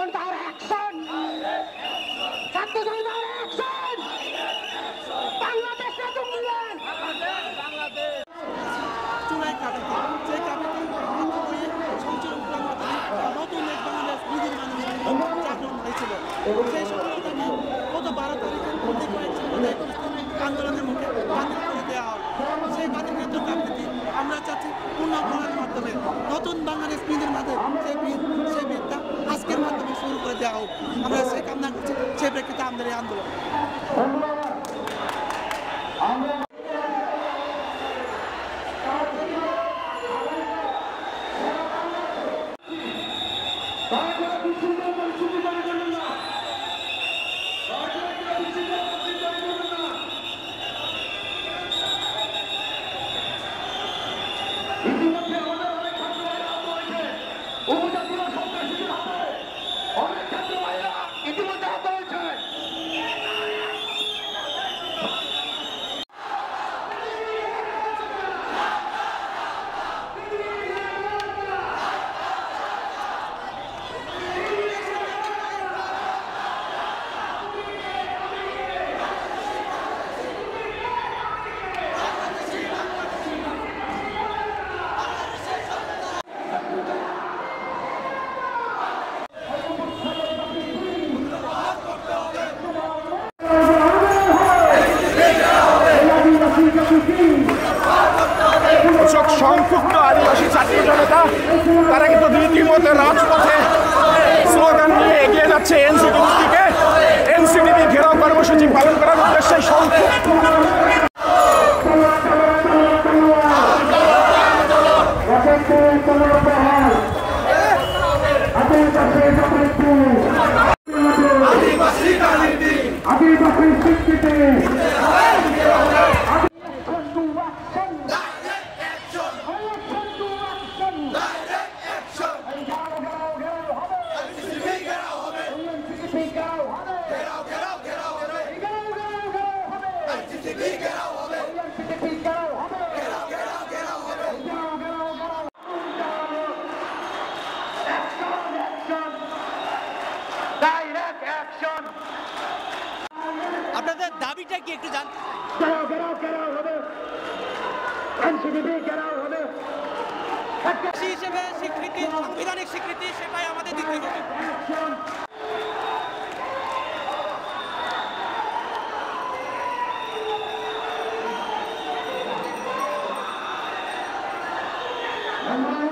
জনতার অ্যাকশন, ছাত্র জনতার অ্যাকশন, বাংলাদেশ নতুন চুলাই কাটিতে যে কাটিতে সংযোগ নতুন এক বাংলাদেশ বিধির মানুষ জাগরণ হয়েছিল। সেই সফলতাকে গত 12 তারিখে আন্দোলনের মুখে বাতিল করে দেওয়া হয়। সেই বাতিলকৃত কাজটি আমরা চাচ্ছি পূর্ণ করার মাধ্যমে নতুন বাংলাদেশ বিধির মাঝে সেই বিদটা আজকের মাধ্যমে শুরু করে দেওয়া হোক। আমরা সেই কামনা করছি, সেই প্রেক্ষিতে আমাদের এই আন্দোলন। সংক্ষুব্ধ আদিবাসী ছাত্র জনতা তারা কিন্তু রীতিমতো রাজপথে স্লোগান নিয়ে এগিয়ে যাচ্ছে এনসিটিভির দিকে। এনসিটিভি ঘেরাও কর্মসূচি পালন করার উদ্দেশ্যে আপনাদের দাবিটা কি একটু জান? হিসেবে স্বীকৃতি, সাংবিধানিক স্বীকৃতি, সেটাই আমাদের দিতে হবে। আমরা